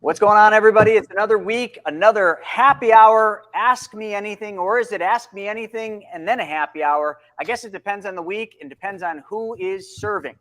What's going on, everybody? It's another week, another happy hour. Ask me anything, or is it ask me anything and then a happy hour? I guess it depends on the week and depends on who is serving.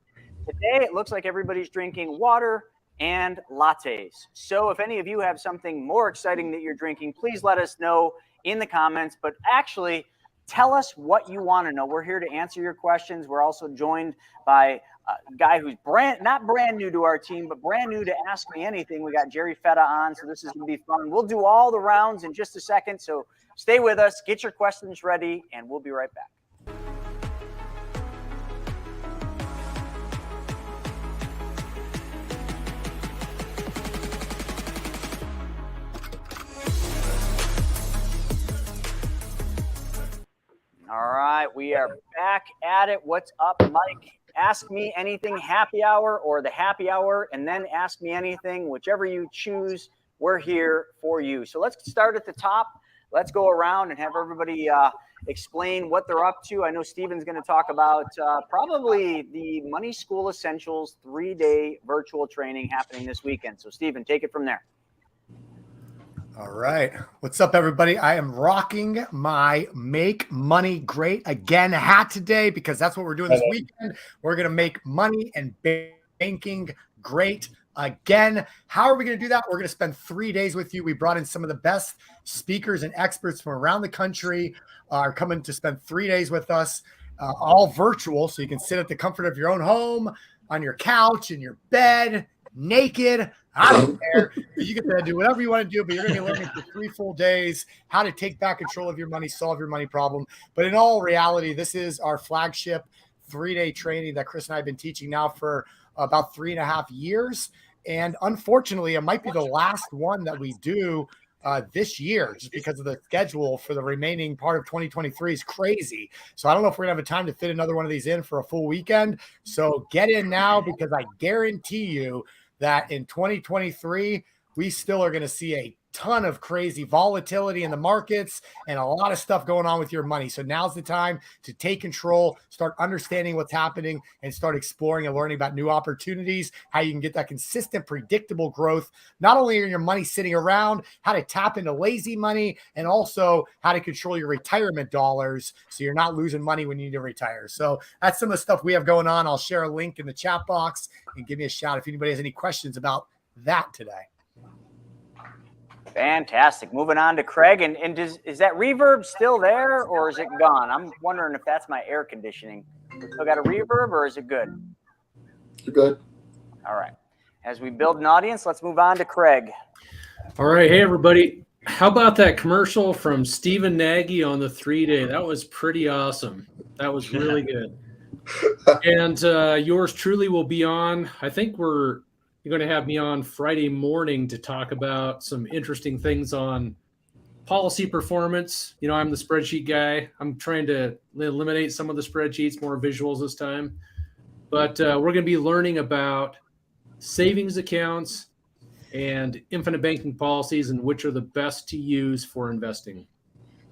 Today, it looks like everybody's drinking water and lattes. So if any of you have something more exciting that you're drinking, please let us know in the comments. But actually, tell us what you want to know. We're here to answer your questions. We're also joined by a guy who's not brand new to our team, but brand new to Ask Me Anything. We got Jerry Fetta on, so this is going to be fun. We'll do all the rounds in just a second, so stay with us, get your questions ready, and we'll be right back. All right, we are back at it. What's up, Mike? Ask Me Anything happy hour or the happy hour, and then Ask Me Anything, whichever you choose, we're here for you. So let's start at the top. Let's go around and have everybody explain what they're up to. I know Steven's going to talk about probably the Money School Essentials 3-day virtual training happening this weekend. So Steven, take it from there. All right. What's up, everybody? I am rocking my Make Money Great Again hat today because that's what we're doing this weekend. We're going to make money and banking great again. How are we going to do that? We're going to spend 3 days with you. We brought in some of the best speakers and experts from around the country are coming to spend 3 days with us, all virtual. So you can sit at the comfort of your own home, on your couch, in your bed, naked. I don't care. You get to do whatever you want to do, but you're going to be learning for 3 full days how to take back control of your money, solve your money problem. But in all reality, this is our flagship 3-day training that Chris and I have been teaching now for about 3.5 years. And unfortunately, it might be the last one that we do this year, just because of the schedule for the remaining part of 2023 is crazy. So I don't know if we're going to have time to fit another one of these in for a full weekend. So get in now, because I guarantee you that in 2023, we still are going to see a ton of crazy volatility in the markets and a lot of stuff going on with your money. So now's the time to take control, start understanding what's happening, and start exploring and learning about new opportunities, how you can get that consistent, predictable growth. Not only are your money sitting around, how to tap into lazy money, and also how to control your retirement dollars so you're not losing money when you need to retire. So that's some of the stuff we have going on. I'll share a link in the chat box and give me a shout if anybody has any questions about that today. Fantastic. Moving on to Craig. And is that reverb still there, or is it gone? I'm wondering if that's my air conditioning. We still got a reverb, or is it good? You're good. All right. As we build an audience, let's move on to Craig. All right. Hey, everybody. How about that commercial from Stephen Nagy on the 3-day? That was pretty awesome. That was really good. And yours truly will be on. I think you're going to have me on Friday morning to talk about some interesting things on policy performance. You know, I'm the spreadsheet guy. I'm trying to eliminate some of the spreadsheets, more visuals this time. But we're going to be learning about savings accounts and infinite banking policies and which are the best to use for investing.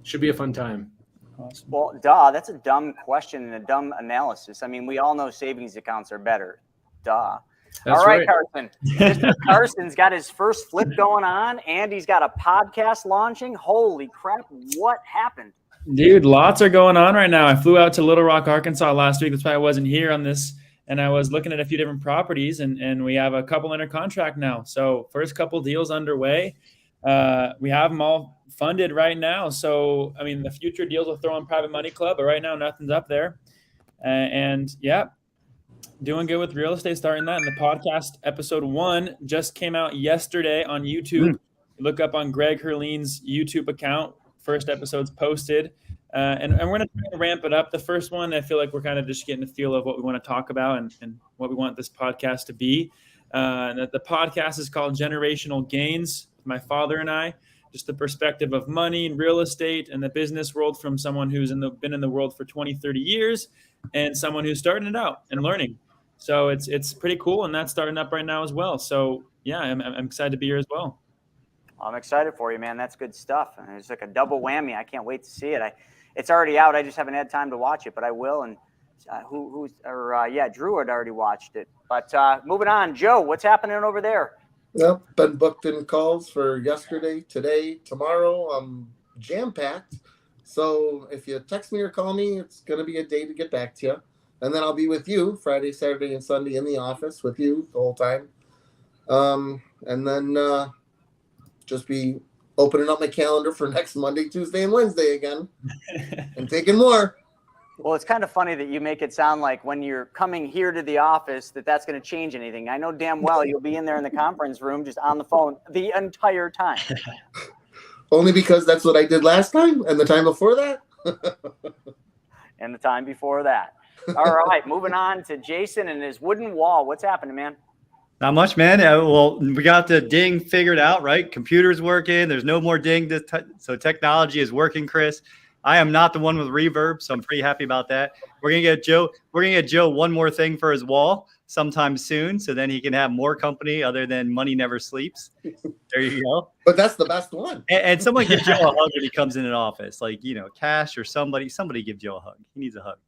Should be a fun time. Awesome. Well, that's a dumb question and a dumb analysis. I mean, we all know savings accounts are better. Duh. That's all right, right. Carson. Mr. Carson's got his first flip going on, and he's got a podcast launching. Holy crap, what happened? Dude, lots are going on right now. I flew out to Little Rock, Arkansas last week. That's why I wasn't here on this. And I was looking at a few different properties, and we have a couple under contract now. So first couple deals underway. We have them all funded right now. So, I mean, the future deals will throw in Private Money Club, but right now nothing's up there. And yeah, doing good with real estate, starting that. And the podcast episode 1 just came out yesterday on YouTube. Look up on Greg Herlene's YouTube account. First episode's posted. And we're going to try to ramp it up. The first one, I feel like we're kind of just getting a feel of what we want to talk about and what we want this podcast to be. The podcast is called Generational Gains, with my father and I. Just the perspective of money and real estate and the business world from someone who's been in the world for 20, 30 years and someone who's starting it out and learning. So it's pretty cool, and that's starting up right now as well. So yeah, I'm excited to be here as well. I'm excited for you, man. That's good stuff. And it's like a double whammy. I can't wait to see it. It's already out. I just haven't had time to watch it, but I will. And Drew had already watched it. But moving on, Joe, what's happening over there? Well, been booked in calls for yesterday, today, tomorrow. I'm jam-packed. So if you text me or call me, it's going to be a day to get back to you. And then I'll be with you Friday, Saturday, and Sunday in the office with you the whole time. And then just be opening up my calendar for next Monday, Tuesday, and Wednesday again and taking more. Well, it's kind of funny that you make it sound like when you're coming here to the office that's going to change anything. I know damn well you'll be in there in the conference room just on the phone the entire time. Only because that's what I did last time and the time before that. And the time before that. All right, moving on to Jason and his wooden wall. What's happening, man? Not much, man. Well, we got the ding figured out, right? Computer's working. There's no more ding. So technology is working, Chris. I am not the one with reverb, so I'm pretty happy about that. We're gonna get Joe one more thing for his wall sometime soon, so then he can have more company other than Money Never Sleeps. There you go. But that's the best one. And someone give Joe a hug when he comes in an office, like Cash or somebody. Somebody give Joe a hug. He needs a hug.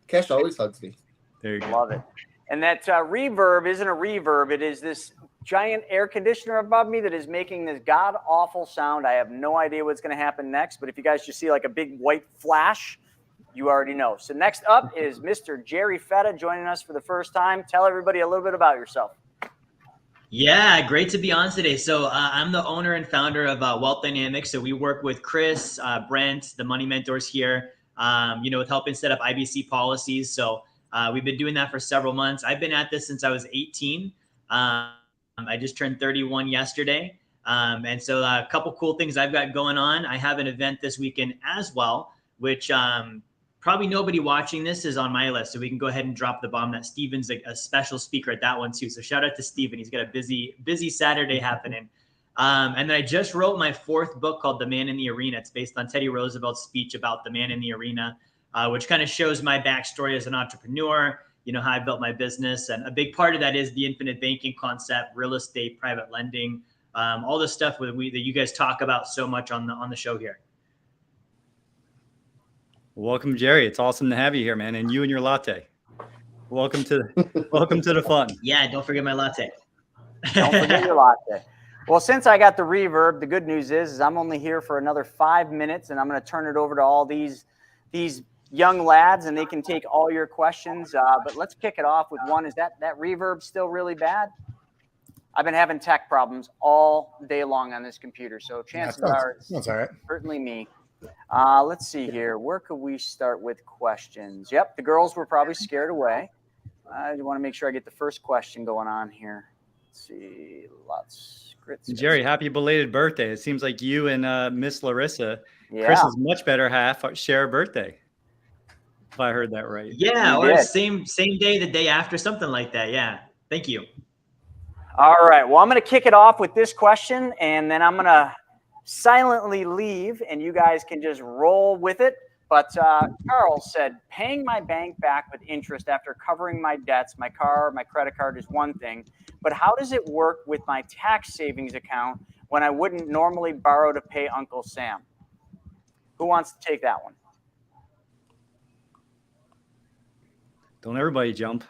Cash always hugs me. There you go. Love it. And that reverb isn't a reverb. It is this giant air conditioner above me that is making this god-awful sound. I have no idea what's going to happen next, but if you guys just see like a big white flash, you already know. So next up is Mr. Jerry Fetta joining us for the first time. Tell everybody a little bit about yourself. Yeah, great to be on today. So I'm the owner and founder of Wealth Dynamics. So we work with Chris, Brent, the Money Mentors here, with helping set up IBC policies. So we've been doing that for several months. I've been at this since I was 18. I just turned 31 yesterday. And so a couple cool things I've got going on. I have an event this weekend as well, which probably nobody watching this is on my list. So we can go ahead and drop the bomb that Steven's a special speaker at that one too. So shout out to Steven. He's got a busy Saturday happening. And then I just wrote my 4th book called The Man in the Arena. It's based on Teddy Roosevelt's speech about the man in the arena, which kind of shows my backstory as an entrepreneur, how I built my business. And a big part of that is the infinite banking concept, real estate, private lending, all the stuff that you guys talk about so much on the show here. Welcome, Jerry. It's awesome to have you here, man. And you and your latte. Welcome to the fun. Yeah, don't forget my latte. Don't forget your latte. Well, since I got the reverb, the good news is I'm only here for another 5 minutes, and I'm going to turn it over to all these young lads, and they can take all your questions. But let's kick it off with one. Is that reverb still really bad? I've been having tech problems all day long on this computer, so chances are it's all right. Certainly me. Let's see here. Where could we start with questions? Yep, the girls were probably scared away. I want to make sure I get the first question going on here. Let's see. Lots. Jerry, happy belated birthday. It seems like you and Miss Larissa, yeah. Chris's much better half, share a birthday. If I heard that right. Yeah, or same day, the day after, something like that. Yeah. Thank you. All right. Well, I'm going to kick it off with this question, and then I'm going to silently leave, and you guys can just roll with it. But Charles said, paying my bank back with interest after covering my debts, my car, my credit card is one thing. But how does it work with my tax savings account when I wouldn't normally borrow to pay Uncle Sam? Who wants to take that one? Don't everybody jump.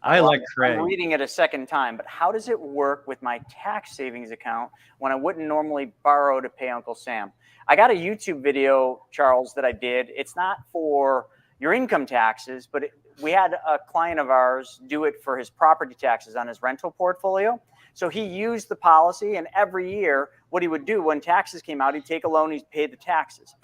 I like Craig. I'm reading it a second time, but how does it work with my tax savings account when I wouldn't normally borrow to pay Uncle Sam? I got a YouTube video, Charles, that I did. It's not for your income taxes, but we had a client of ours do it for his property taxes on his rental portfolio. So he used the policy, and every year what he would do when taxes came out, he'd take a loan, he'd pay the taxes.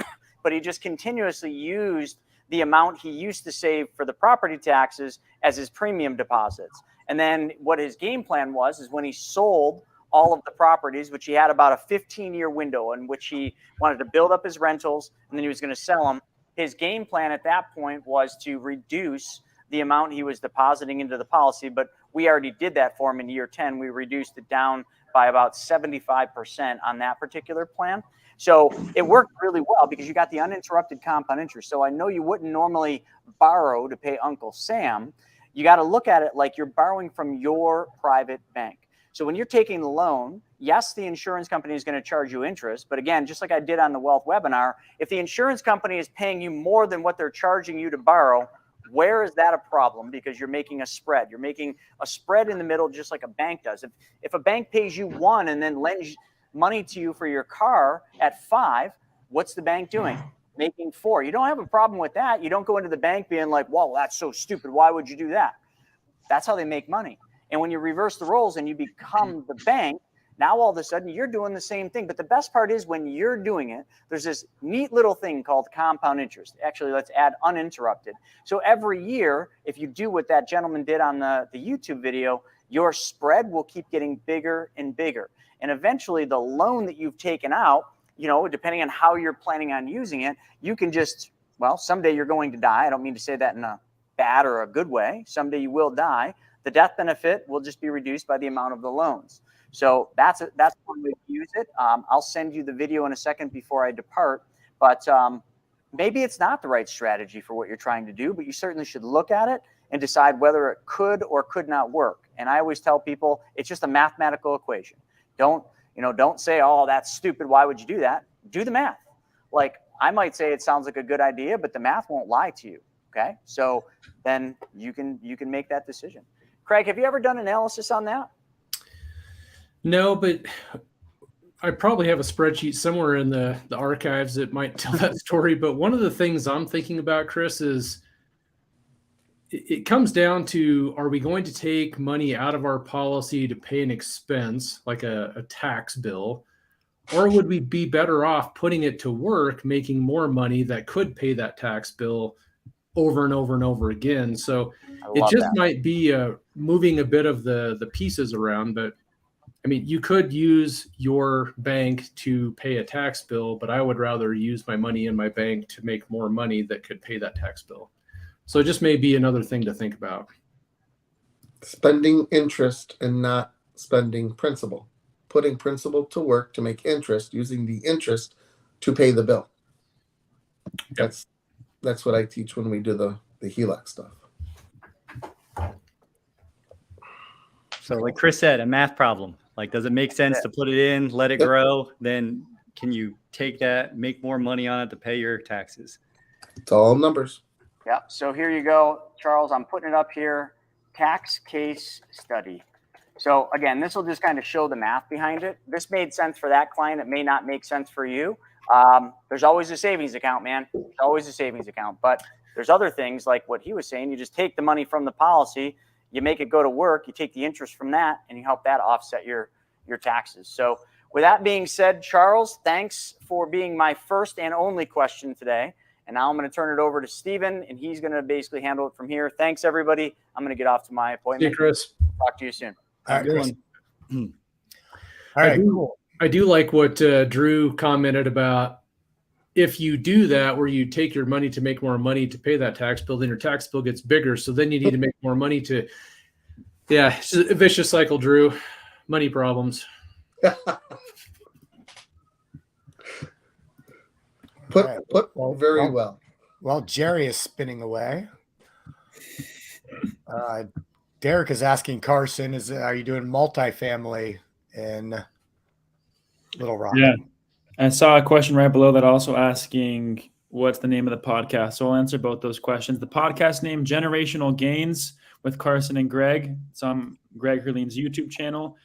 But he just continuously used the amount he used to save for the property taxes as his premium deposits. And then what his game plan was is when he sold all of the properties, which he had about a 15-year window in which he wanted to build up his rentals, and then he was going to sell them. His game plan at that point was to reduce the amount he was depositing into the policy, but we already did that for him in year 10. We reduced it down by about 75% on that particular plan. So it worked really well because you got the uninterrupted compound interest. So I know you wouldn't normally borrow to pay Uncle Sam. You got to look at it like you're borrowing from your private bank. So when you're taking the loan, yes, the insurance company is going to charge you interest. But again, just like I did on the wealth webinar, if the insurance company is paying you more than what they're charging you to borrow, where is that a problem? Because you're making a spread. You're making a spread in the middle, just like a bank does. If a bank pays you 1 and then lends money to you for your car at 5, what's the bank doing? Making 4. You don't have a problem with that. You don't go into the bank being like, well, that's so stupid. Why would you do that? That's how they make money. And when you reverse the roles and you become the bank, now all of a sudden you're doing the same thing. But the best part is when you're doing it, there's this neat little thing called compound interest. Actually, let's add uninterrupted. So every year, if you do what that gentleman did on the YouTube video, your spread will keep getting bigger and bigger. And eventually the loan that you've taken out, depending on how you're planning on using it, you can just, well, someday you're going to die. I don't mean to say that in a bad or a good way. Someday you will die. The death benefit will just be reduced by the amount of the loans. So that's one way to use it. I'll send you the video in a second before I depart, but maybe it's not the right strategy for what you're trying to do, but you certainly should look at it and decide whether it could or could not work. And I always tell people it's just a mathematical equation. Don't say, oh, that's stupid. Why would you do that? Do the math. Like I might say it sounds like a good idea, but the math won't lie to you. Okay. So then you can make that decision. Craig, have you ever done analysis on that? No, but I probably have a spreadsheet somewhere in the archives that might tell that story. But one of the things I'm thinking about, Chris, is it comes down to, are we going to take money out of our policy to pay an expense like a tax bill, or would we be better off putting it to work, making more money that could pay that tax bill over and over and over again? So it just might be moving a bit of the pieces around. But I mean, you could use your bank to pay a tax bill, but I would rather use my money in my bank to make more money that could pay that tax bill. So it just may be another thing to think about. Spending interest and not spending principal. Putting principal to work to make interest, using the interest to pay the bill. Yep. That's what I teach when we do the HELOC stuff. So like Chris said, a math problem. Like, does it make sense to put it in, let it grow? Then can you take that, make more money on it to pay your taxes? It's all numbers. Yeah. So here you go, Charles. I'm putting it up here. Tax case study. So again, this will just kind of show the math behind it. This made sense for that client. It may not make sense for you. There's always a savings account, man. There's always a savings account. But there's other things like what he was saying. You just take the money from the policy, you make it go to work, you take the interest from that, and you help that offset your taxes. So with that being said, Charles, thanks for being my first and only question today. And now I'm going to turn it over to Steven, and he's going to basically handle it from here. Thanks, everybody. I'm going to get off to my appointment. Hey, Chris. Talk to you soon. All right, Chris. All right, cool. I do like what Drew commented about. If you do that, where you take your money to make more money to pay that tax bill, then your tax bill gets bigger. So then you need to make more money to, it's a vicious cycle, Drew. Money problems. Very well. Well, Jerry is spinning away. Derek is asking Carson, are you doing multifamily in Little Rock? Yeah. I saw a question right below that also asking what's the name of the podcast. So I'll answer both those questions. The podcast name, Generational Gains with Carson and Greg. It's on Greg Herlene's YouTube channel.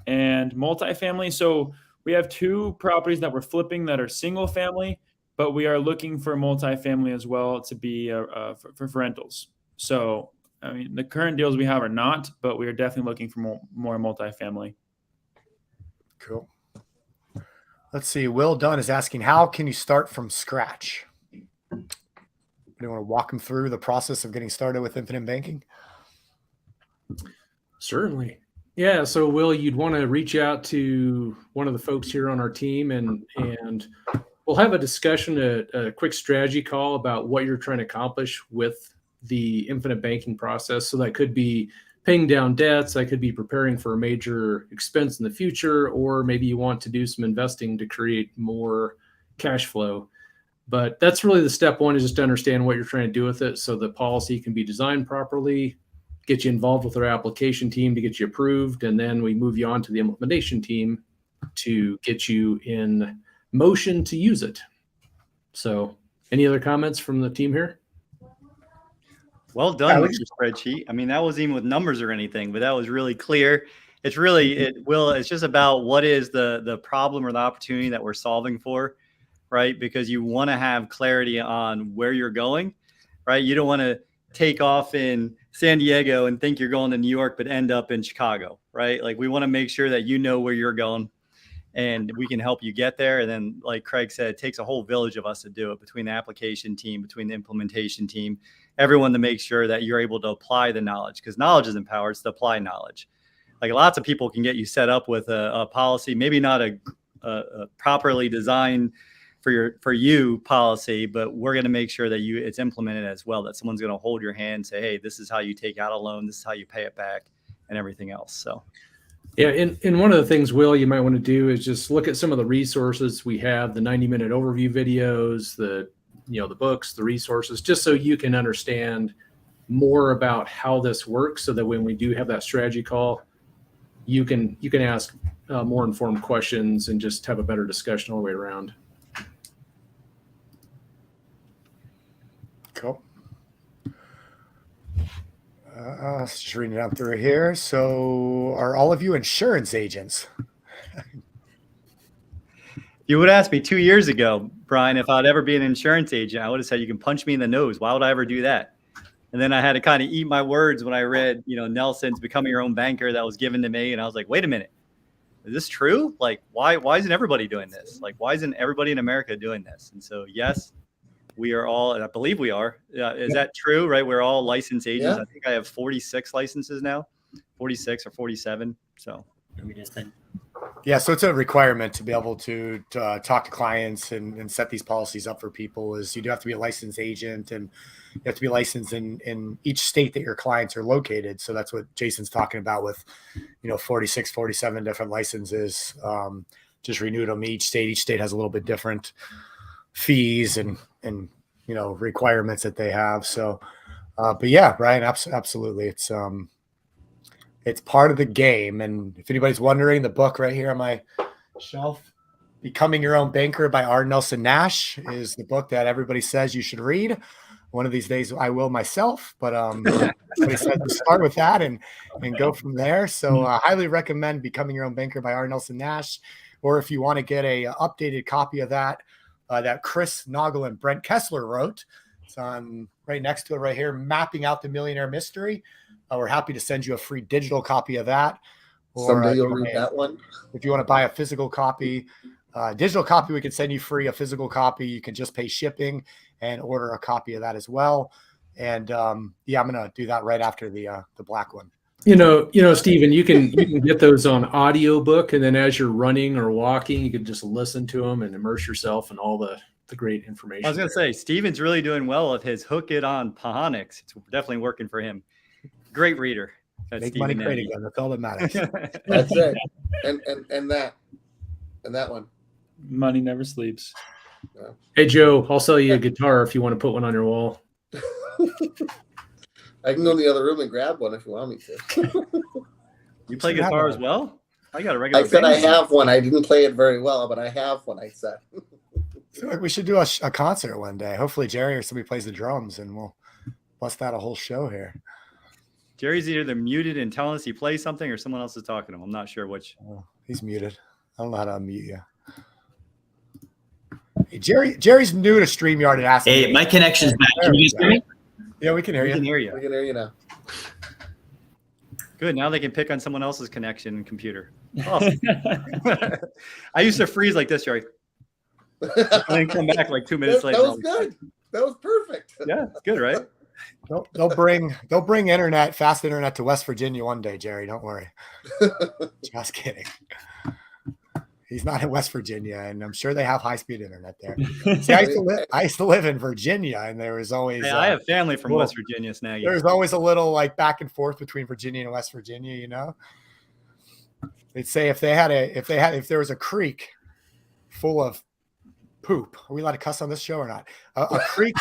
And multifamily. So we have 2 properties that we're flipping that are single family, but we are looking for multifamily as well to be for rentals. So, I mean, the current deals we have are not, but we are definitely looking for more multifamily. Cool. Let's see. Will Dunn is asking, how can you start from scratch? Do you want to walk him through the process of getting started with infinite banking? Certainly. Yeah. So, Will, you'd want to reach out to one of the folks here on our team, and we'll have a discussion, a quick strategy call about what you're trying to accomplish with the infinite banking process. So that could be paying down debts. That could be preparing for a major expense in the future, or maybe you want to do some investing to create more cash flow. But that's really the step one, is just to understand what you're trying to do with it so the policy can be designed properly, get you involved with our application team to get you approved, and then we move you on to the implementation team to get you in motion to use it. So any other comments from the team here? Well done with your spreadsheet. I mean, that wasn't even with numbers or anything, but that was really clear. It's really, it's just about what is the problem or the opportunity that we're solving for, right? Because you want to have clarity on where you're going, right? You don't want to take off in San Diego and think you're going to New York, but end up in Chicago, right? Like we want to make sure that you know where you're going and we can help you get there. And then like Craig said, it takes a whole village of us to do it, between the application team, between the implementation team, everyone, to make sure that you're able to apply the knowledge, because knowledge isn't power, it's to apply knowledge. Like lots of people can get you set up with a policy, maybe not a properly designed for you policy, but we're going to make sure that it's implemented as well, that someone's going to hold your hand and say, hey, this is how you take out a loan, this is how you pay it back, and everything else. So yeah, and one of the things, Will, you might want to do is just look at some of the resources we have, the 90-minute overview videos, the books, the resources, just so you can understand more about how this works, so that when we do have that strategy call, you can ask more informed questions and just have a better discussion all the way around. Cool. Just reading down through here. So are all of you insurance agents? you would ask me 2 years ago, Brian, if I'd ever be an insurance agent, I would have said, you can punch me in the nose. Why would I ever do that? And then I had to kind of eat my words when I read, Nelson's Becoming Your Own Banker that was given to me. And I was like, wait a minute, is this true? Like, why isn't everybody doing this? Like, why isn't everybody in America doing this? And so, yes, we are all, and I believe we are. Is that true, right? We're all licensed agents. Yeah. I think I have 46 licenses now, 46 or 47. So. Yeah, so it's a requirement to be able to talk to clients and set these policies up for people. Is you do have to be a licensed agent, and you have to be licensed in each state that your clients are located. So that's what Jason's talking about with, 46, 47 different licenses. Just renewed them each state. Each state has a little bit different fees and requirements that they have. So, but yeah, Brian, absolutely. It's part of the game. And if anybody's wondering, the book right here on my shelf, Becoming Your Own Banker by R. Nelson Nash, is the book that everybody says you should read. One of these days I will myself, but somebody said to start with that and go from there. So I highly recommend Becoming Your Own Banker by R. Nelson Nash. Or if you want to get a updated copy of that, that Chris Noggle and Brent Kessler wrote, it's on right next to it right here, Mapping Out the Millionaire Mystery. We're happy to send you a free digital copy of that. Or, someday you'll read that one. If you want to buy a physical copy, digital copy, we can send you free. A physical copy, you can just pay shipping and order a copy of that as well. And I'm going to do that right after the black one. Stephen, you can get those on audiobook, and then as you're running or walking, you can just listen to them and immerse yourself in all the great information. I was going to say, Stephen's really doing well with his Hook It on Pahonics. It's definitely working for him. Great reader. Make money great again. That's all that matters. That's right. And that one. Money never sleeps. Yeah. Hey, Joe, I'll sell you a guitar if you want to put one on your wall. I can go in the other room and grab one if you want me to. You play guitar as well? I got a regular. I said I have one. I didn't play it very well, but I have one, I said. I feel like we should do a concert one day. Hopefully Jerry or somebody plays the drums and we'll bust out a whole show here. Jerry's either muted and telling us he plays something or someone else is talking to him. I'm not sure which. Oh, he's muted. I don't know how to unmute you. Hey, Jerry's new to StreamYard and asking. Hey, my connection's back. Can you guys hear me? Yeah, we can hear you. We can hear you now. Good. Now they can pick on someone else's connection and computer. Awesome. I used to freeze like this, Jerry. And then come back like 2 minutes later. That was good. That was perfect. Yeah, it's good, right? They'll bring fast internet to West Virginia one day, Jerry. Don't worry. Just kidding. He's not in West Virginia, and I'm sure they have high-speed internet there. See, I used to live in Virginia, and there was always. I have family from West Virginia, Snaggy. There's always a little like back and forth between Virginia and West Virginia. They'd say if there was a creek full of poop. Are we allowed to cuss on this show or not? A creek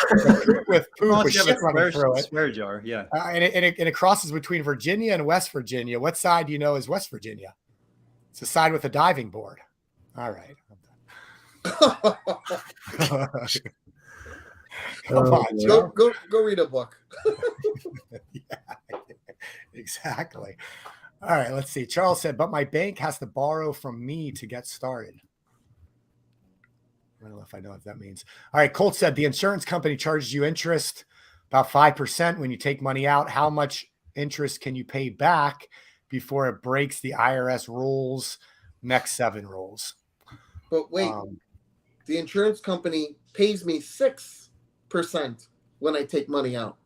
with poop with shit running through it. Swear jar, yeah. And it crosses between Virginia and West Virginia. What side do you know is West Virginia? It's the side with a diving board. All right. Come on, Joe. Go read a book. Yeah, exactly. All right, let's see. Charles said, but my bank has to borrow from me to get started. I don't know if I know what that means. All right, Colt said the insurance company charges you interest about 5% when you take money out. How much interest can you pay back before it breaks the IRS rules, next 7 rules? But wait, the insurance company pays me 6% when I take money out.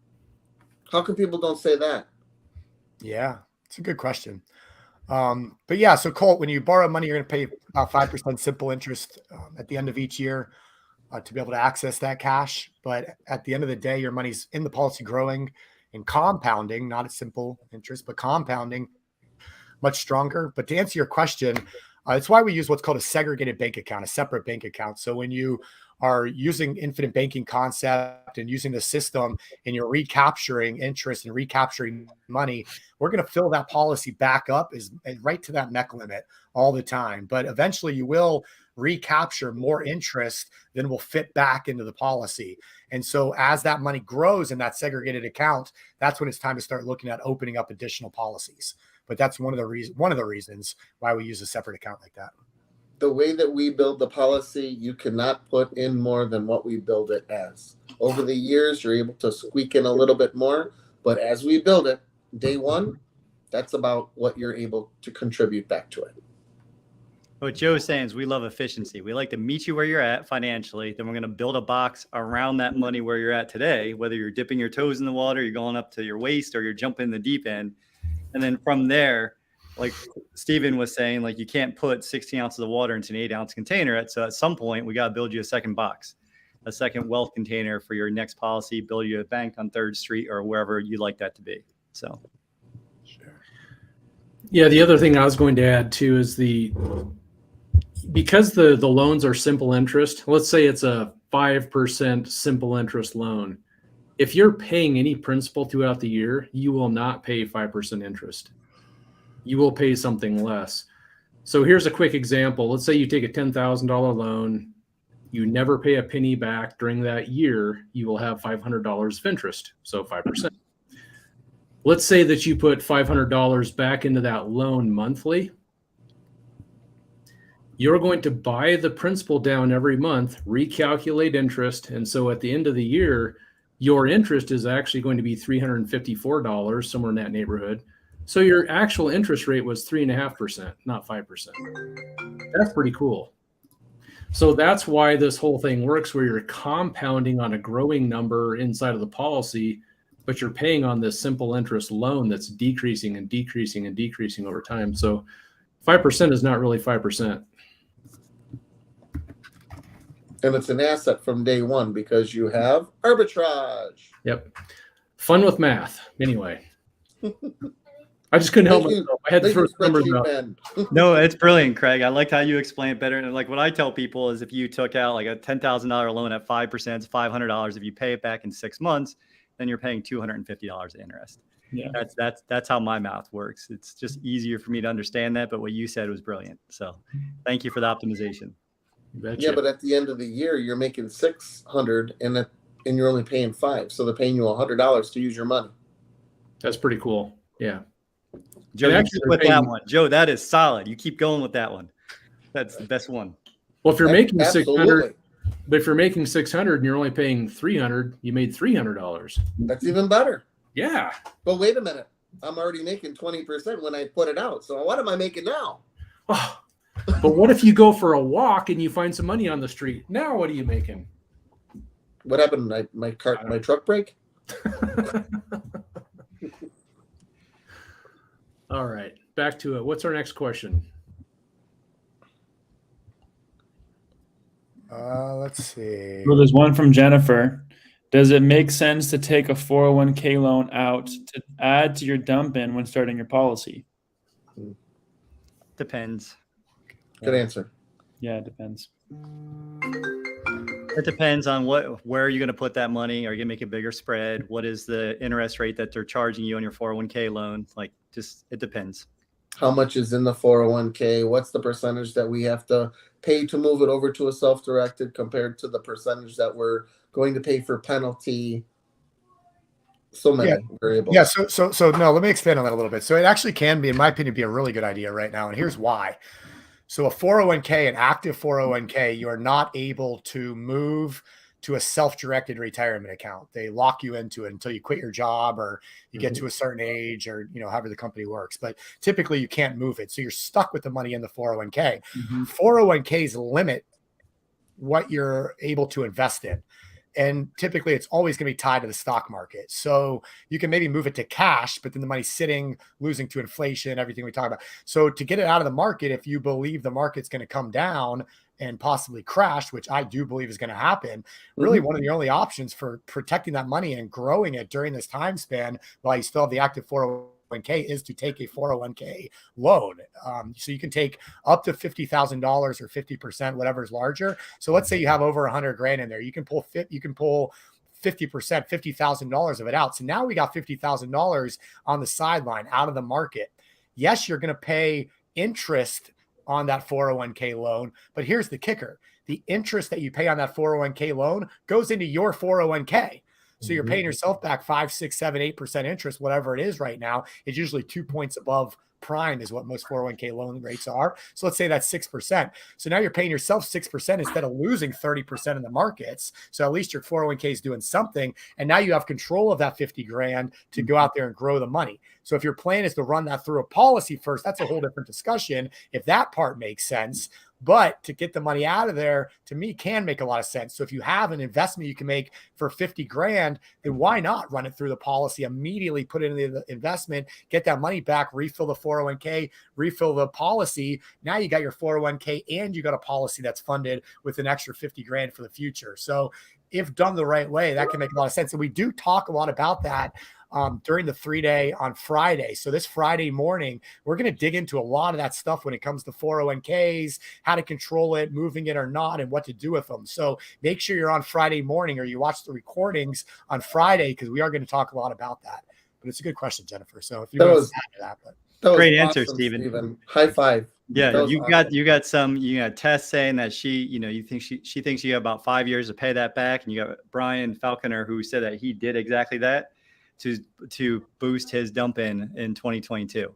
How come people don't say that? Yeah, it's a good question. But yeah, so Colt, when you borrow money, you're going to pay about 5% simple interest at the end of each year to be able to access that cash. But at the end of the day, your money's in the policy growing and compounding, not a simple interest, but compounding much stronger. But to answer your question, it's why we use what's called a segregated bank account, a separate bank account. So when you are using infinite banking concept and using the system and you're recapturing interest and recapturing money, we're going to fill that policy back up is right to that MEC limit all the time. But eventually you will recapture more interest than will fit back into the policy. And so as that money grows in that segregated account, that's when it's time to start looking at opening up additional policies. But that's one of the reasons why we use a separate account like that. The way that we build the policy, you cannot put in more than what we build it as. Over the years, you're able to squeak in a little bit more, but as we build it, day one, that's about what you're able to contribute back to it. What Joe's saying is we love efficiency. We like to meet you where you're at financially. Then we're going to build a box around that money where you're at today, whether you're dipping your toes in the water, you're going up to your waist, or you're jumping in the deep end. And then from there, like Steven was saying, like you can't put 16 ounces of water into an 8-ounce container. So at some point, we got to build you a second box, a second wealth container for your next policy, build you a bank on 3rd Street or wherever you'd like that to be. So. Yeah, the other thing I was going to add too is because the loans are simple interest, let's say it's a 5% simple interest loan. If you're paying any principal throughout the year, you will not pay 5% interest. You will pay something less. So here's a quick example. Let's say you take a $10,000 loan. You never pay a penny back during that year. You will have $500 of interest, so 5%. Let's say that you put $500 back into that loan monthly. You're going to buy the principal down every month, recalculate interest. And so at the end of the year, your interest is actually going to be $354, somewhere in that neighborhood. So your actual interest rate was 3.5%, not 5%. That's pretty cool. So that's why this whole thing works, where you're compounding on a growing number inside of the policy, but you're paying on this simple interest loan that's decreasing and decreasing and decreasing over time. So 5% is not really 5%. And it's an asset from day one because you have arbitrage. Yep. Fun with math. Anyway. I just couldn't help myself. I had the first numbers out. No, it's brilliant, Craig. I like how you explain it better. And like what I tell people is if you took out like a $10,000 loan at 5%, it's $500. If you pay it back in 6 months, then you're paying $250 in interest. Yeah. That's how my math works. It's just easier for me to understand that. But what you said was brilliant. So thank you for the optimization. Yeah, but at the end of the year, you're making $600 and you're only paying $5. So they're paying you $100 to use your money. That's pretty cool. Yeah. Joe, you keep with that one. Joe, that is solid. You keep going with that one. That's the best one. Well, if you're making $600, but if you're making $600 and you're only paying $300, you made $300. That's even better. Yeah. But wait a minute. I'm already making 20% when I put it out. So what am I making now? Oh, but what if you go for a walk and you find some money on the street? Now what are you making? What happened? My truck break? All right, back to it. What's our next question? Let's see. Well, there's one from Jennifer. Does it make sense to take a 401k loan out to add to your dump in when starting your policy? Depends. Good answer. Yeah, it depends. It depends on where you're going to put that money. Are you going to make a bigger spread? What is the interest rate that they're charging you on your 401k loan? Like, just it depends. how much is in the 401k, what's the percentage that we have to pay to move it over to a self-directed compared to the percentage that we're going to pay for penalty. So many variables. Yeah. So no, let me expand on that a little bit. So it actually can be, in my opinion, be a really good idea right now. And here's why. So a 401k, an active 401k, you are not able to move to a self-directed retirement account. They lock you into it until you quit your job or you get to a certain age, or, you know, however the company works. But typically you can't move it. So you're stuck with the money in the 401k. 401ks limit what you're able to invest in. And typically it's always going to be tied to the stock market. So you can maybe move it to cash, but then the money's sitting, losing to inflation, everything we talk about. So to get it out of the market, if you believe the market's going to come down and possibly crash, which I do believe is going to happen, really one of the only options for protecting that money and growing it during this time span while you still have the active 401k is to take a 401k loan. So you can take up to $50,000 or 50%, whatever is larger. So let's say you have over 100 grand in there. You can pull 50%, $50,000 of it out. So now we got $50,000 on the sideline out of the market. Yes, you're going to pay interest on that 401k loan, but here's the kicker. The interest that you pay on that 401k loan goes into your 401k. So you're paying yourself back 5, 6, 7, 8% interest, whatever it is right now. It's usually 2 points above prime is what most 401k loan rates are. So let's say that's 6%. So now you're paying yourself 6% instead of losing 30% in the markets. So at least your 401k is doing something. And now you have control of that 50 grand to go out there and grow the money. So if your plan is to run that through a policy first, that's a whole different discussion if that part makes sense. But to get the money out of there, to me, can make a lot of sense. So if you have an investment you can make for 50 grand, then why not run it through the policy, immediately put it in the investment, get that money back, refill the 401k, refill the policy. Now you got your 401k and you got a policy that's funded with an extra 50 grand for the future. So if done the right way, that can make a lot of sense. And we do talk a lot about that during the 3-day on Friday. So this Friday morning, we're going to dig into a lot of that stuff when it comes to 401ks, how to control it, moving it or not, and what to do with them. So make sure you're on Friday morning or you watch the recordings on Friday, because we are going to talk a lot about that. But it's a good question, Jennifer. So if you want to add to that was great awesome, answer, Stephen. High five. Yeah, you got Tess saying that she thinks you have about 5 years to pay that back, and you got Brian Falconer who said that he did exactly that to boost his dump in 2022.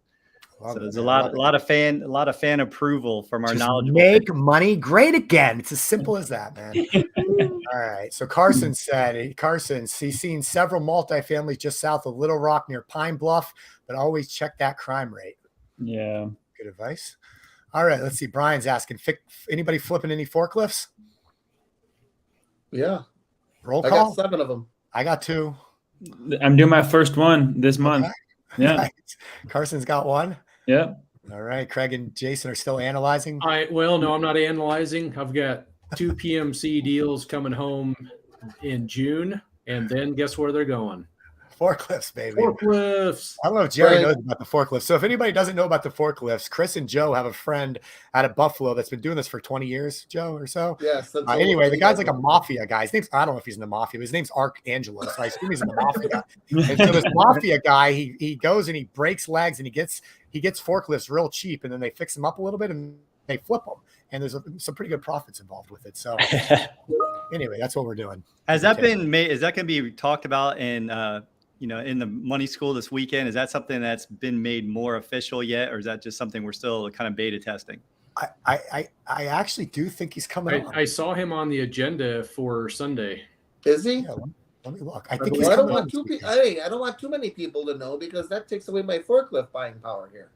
So there's a lot of fan approval from our knowledgeable. Make money great again. It's as simple as that, man. All right. So Carson said, he's seen several multifamilies just south of Little Rock near Pine Bluff, but always check that crime rate. Yeah. Good advice. All right. Let's see. Brian's asking, anybody flipping any forklifts? Yeah. Roll call. I got 7 of them. I got 2. I'm doing my first one this month. Okay. Yeah. Right. Carson's got 1. Yeah. All right. Craig and Jason are still analyzing. No, I'm not analyzing. I've got 2 PMC deals coming home in June, and then guess where they're going? Forklifts, baby. Forklifts. I don't know if Jerry knows about the forklifts. So if anybody doesn't know about the forklifts, Chris and Joe have a friend out of Buffalo that's been doing this for 20 years, Joe, or so. Yes. Anyway, the guy's like a mafia guy. His name's, I don't know if he's in the mafia, but his name's Archangelo. So I assume he's in the mafia. And so this mafia guy, he goes and he breaks legs and he gets forklifts real cheap, and then they fix them up a little bit and they flip them. And there's some pretty good profits involved with it. So anyway, that's what we're doing. Has that been made? Is that going to be talked about in in the money school this weekend? Is that something that's been made more official yet, or is that just something we're still kind of beta testing? I actually do think he's coming on. I saw him on the agenda for Sunday. Is he? Yeah, let me look. I think he's I coming don't on. I don't want too many people to know, because that takes away my forklift buying power here.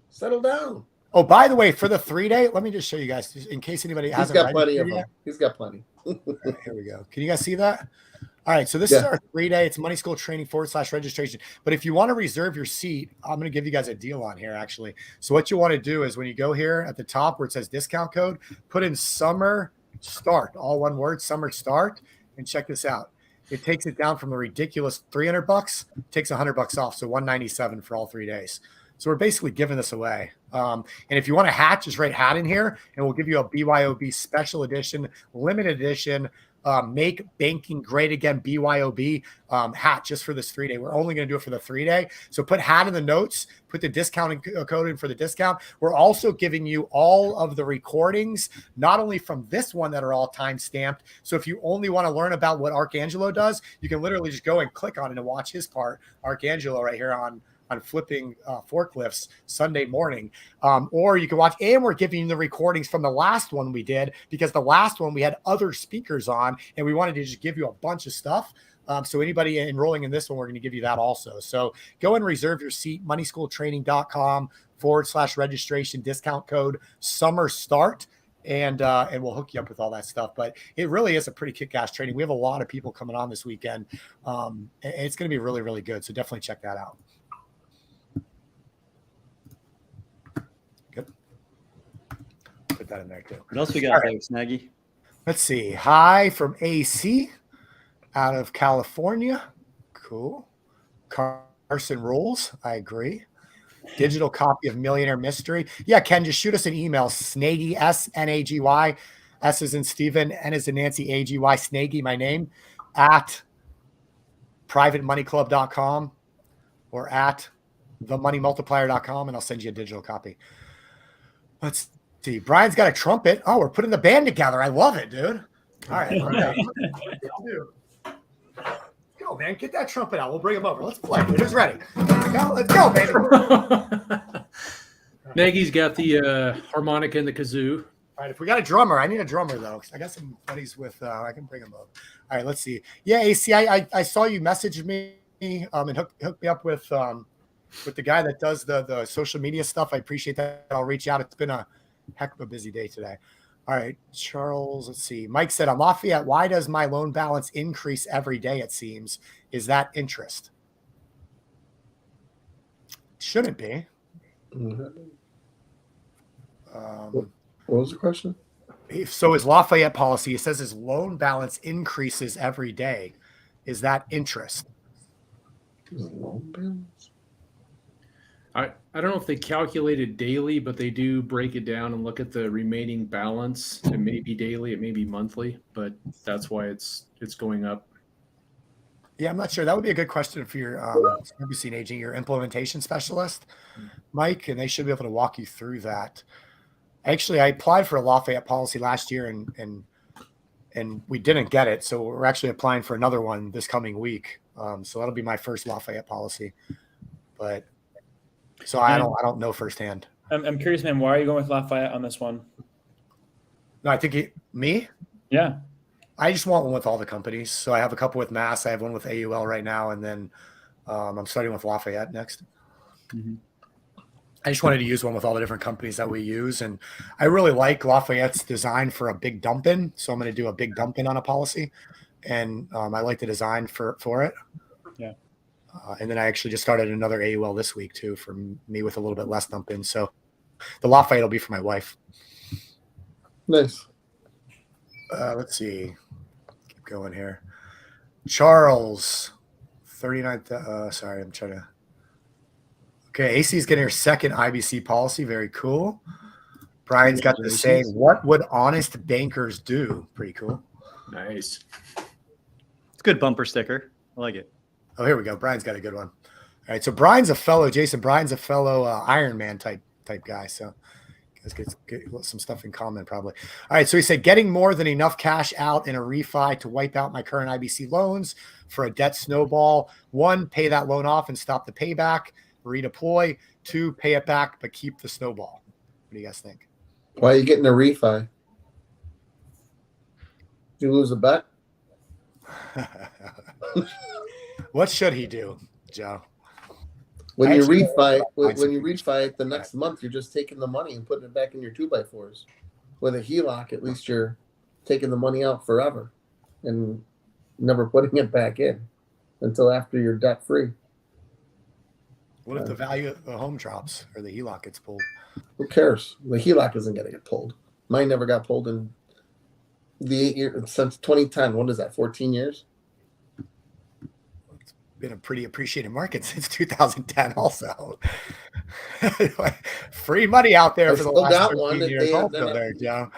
Settle down. Oh, by the way, for the 3-day, let me just show you guys in case anybody hasn't. He's got plenty of them. He's got plenty. Right, here we go. Can you guys see that? All right, so this is our 3-day. It's money school training /registration. But if you want to reserve your seat, I'm going to give you guys a deal on here, actually. So what you want to do is when you go here at the top where it says discount code, put in summer start, all one word, summer start, and check this out. It takes it down from the ridiculous $300, takes $100 off, so $197 for all 3 days. So we're basically giving this away. And if you want a hat, just write hat in here, and we'll give you a BYOB special edition, limited edition Make Banking Great Again, BYOB hat just for this 3-day. We're only going to do it for the 3-day. So put hat in the notes, put the discount code in for the discount. We're also giving you all of the recordings, not only from this one that are all time stamped. So if you only want to learn about what Arcangelo does, you can literally just go and click on it and watch his part, Arcangelo, right here on flipping forklifts Sunday morning. Or you can watch, and we're giving you the recordings from the last one we did, because the last one we had other speakers on and we wanted to just give you a bunch of stuff. So anybody enrolling in this one, we're going to give you that also. So go and reserve your seat, moneyschooltraining.com/registration, discount code summer start. And we'll hook you up with all that stuff. But it really is a pretty kick-ass training. We have a lot of people coming on this weekend. And it's going to be really, really good. So definitely check that out. Put that in there too. What else we got there, Snaggy? Let's see. Hi from AC out of California. Cool. Carson rules. I agree. Digital copy of Millionaire Mystery. Yeah, Ken, just shoot us an email. Snagy, SNAGY. S is in Stephen, N is in Nancy, AGY, Snagy, my name, at privatemoneyclub.com or at themoneymultiplier.com, and I'll send you a digital copy. Let's see. Brian's got a trumpet. Oh, we're putting the band together. I love it, dude. All right. Go, man. Get that trumpet out. We'll bring him over. Let's play. Who's ready? Let's go, baby. Nagy's got the harmonica and the kazoo. All right. If we got a drummer, I need a drummer, though, because I got some buddies with, I can bring them over. All right. Let's see. Yeah, AC, I saw you message me and hook me up with the guy that does the social media stuff. I appreciate that. I'll reach out. It's been a heck of a busy day today. All right, Charles, let's see. Mike said, on Lafayette, why does my loan balance increase every day, it seems? Is that interest? Shouldn't be. What was the question? So his Lafayette policy, it says his loan balance increases every day. Is that interest? Loan balance? I don't know if they calculate it daily, but they do break it down and look at the remaining balance. It may be daily, it may be monthly, but that's why it's going up. Yeah, I'm not sure. That would be a good question for your CNBC and aging, your implementation specialist, Mike, and they should be able to walk you through that. Actually, I applied for a Lafayette policy last year and we didn't get it. So we're actually applying for another one this coming week. So that'll be my first Lafayette policy. But so I don't know firsthand. I'm curious, man. Why are you going with Lafayette on this one? No, I think me? Yeah. I just want one with all the companies. So I have a couple with Mass. I have one with AUL right now. And then I'm starting with Lafayette next. Mm-hmm. I just wanted to use one with all the different companies that we use. And I really like Lafayette's design for a big dump in. So I'm going to do a big dump in on a policy. And I like the design for it. Yeah. And then I actually just started another AUL this week too for me with a little bit less dump in. So the Lafayette will be for my wife. Nice. Let's see. Keep going here. Charles, 39. Sorry, I'm trying to. Okay, AC is getting her second IBC policy. Very cool. Brian's got the saying, what would honest bankers do? Pretty cool. Nice. It's a good bumper sticker. I like it. Oh, here we go. Brian's got a good one. All right, so Brian's a fellow Iron Man type guy. So you guys get some stuff in common probably. All right, so he said, getting more than enough cash out in a refi to wipe out my current IBC loans for a debt snowball. 1, pay that loan off and stop the payback, redeploy. 2, pay it back but keep the snowball. What do you guys think? Why are you getting a refi? Did you lose a bet? What should he do, Joe? When you refi it the next month, you're just taking the money and putting it back in your 2x4s. With a HELOC, at least you're taking the money out forever and never putting it back in until after you're debt free. What if the value of the home drops or the HELOC gets pulled? Who cares? The HELOC isn't going to get pulled. Mine never got pulled in the 8 years since 2010. What is that? 14 years? It's been a pretty appreciated market since 2010. Also, free money out there for the last 13 years. Also, there, Joe.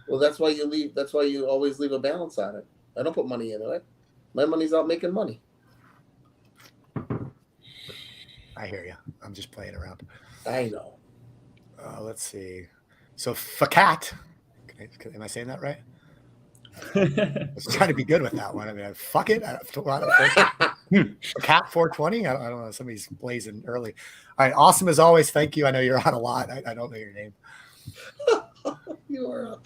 Well, that's why you leave. That's why you always leave a balance on it. I don't put money into it. My money's out making money. I hear you. I'm just playing around. I know. Let's see. So Facat, am I saying that right? I was trying to be good with that one. I mean, fuck it. Cat 420. I don't know. Somebody's blazing early. All right. Awesome as always. Thank you. I know you're on a lot. I don't know your name. You are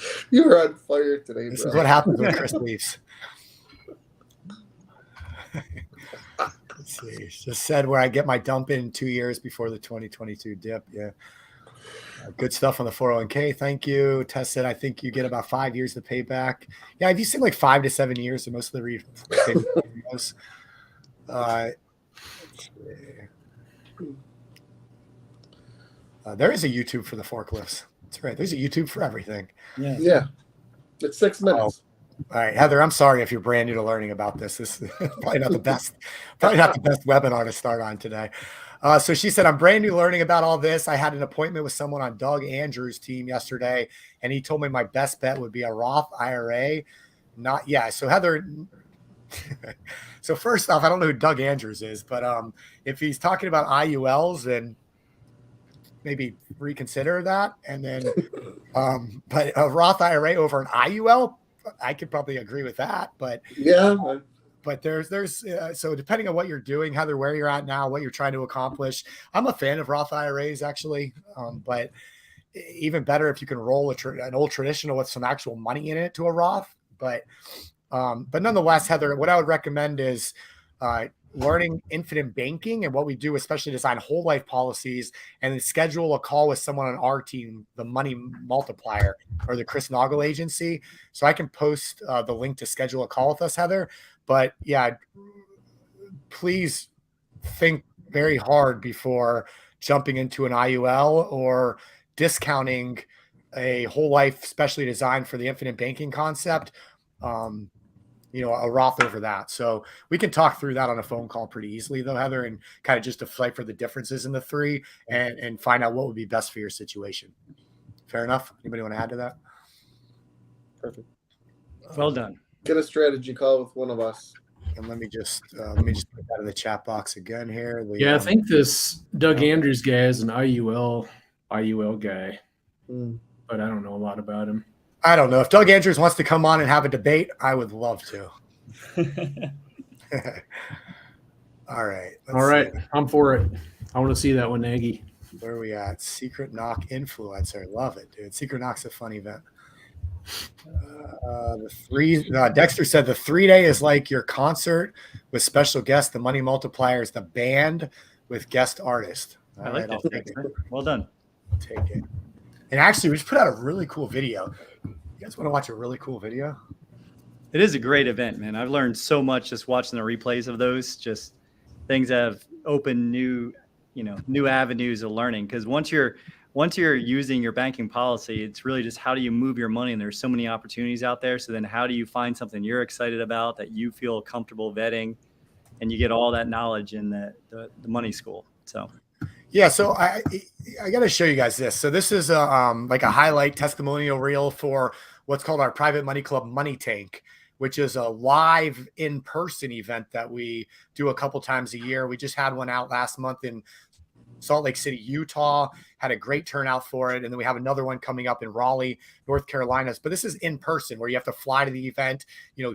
on fire today, This bro. is what happens when Chris leaves. Let's see. Just said where I get my dump in 2 years before the 2022 dip. Yeah. Good stuff on the 401k. Thank you. Tess said, I think you get about 5 years to pay back. Yeah, if you say like 5 to 7 years, so most of the videos. There is a YouTube for the forklifts. That's right. There's a YouTube for everything. Yeah. It's 6 minutes. All right, Heather, I'm sorry if you're brand new to learning about this. This is probably not the best webinar to start on today. So she said, I'm brand new learning about all this. I had an appointment with someone on Doug Andrews' team yesterday, and he told me my best bet would be a Roth IRA. So Heather, so first off, I don't know who Doug Andrews is, but if he's talking about IULs, then maybe reconsider that. And then, but a Roth IRA over an IUL, I could probably agree with that. But yeah. But there's so depending on what you're doing, Heather, where you're at now, what you're trying to accomplish. I'm a fan of Roth IRAs actually, but even better if you can roll an old traditional with some actual money in it to a Roth. But nonetheless, Heather, what I would recommend is learning infinite banking, and what we do, especially design whole life policies, and then schedule a call with someone on our team, the Money Multiplier or the Chris Noggle agency. So I can post the link to schedule a call with us, Heather. But yeah, please think very hard before jumping into an IUL or discounting a whole life specially designed for the infinite banking concept. A Roth over that. So we can talk through that on a phone call pretty easily though, Heather, and kind of just to fight for the differences in the three and find out what would be best for your situation. Fair enough. Anybody want to add to that? Perfect. Well done. Get a strategy call with one of us. And let me just put that in the chat box again here. I think this Doug Andrews guy is an IUL guy, but I don't know a lot about him. I don't know. If Doug Andrews wants to come on and have a debate, I would love to. All right. All right. I'm for it. I want to see that one, Nagy. Where are we at? Secret Knock influencer. Love it, dude. Secret Knock's a fun event. Dexter said the 3-day is like your concert with special guests. The Money Multiplier is the band with guest artist. I like that. Take it. Well done. I'll take it. And actually, we just put out a really cool video. You guys want to watch a really cool video? It is a great event, man. I've learned so much just watching the replays of those. Just things that have opened new avenues of learning. Because once you're using your banking policy, it's really just how do you move your money? And there's so many opportunities out there. So then how do you find something you're excited about that you feel comfortable vetting, and you get all that knowledge in the money school. So. Yeah, so I got to show you guys this. So this is like a highlight testimonial reel for what's called our Private Money Club Money Tank, which is a live in-person event that we do a couple times a year. We just had one out last month in Salt Lake City, Utah, had a great turnout for it. And then we have another one coming up in Raleigh, North Carolina. But this is in person where you have to fly to the event,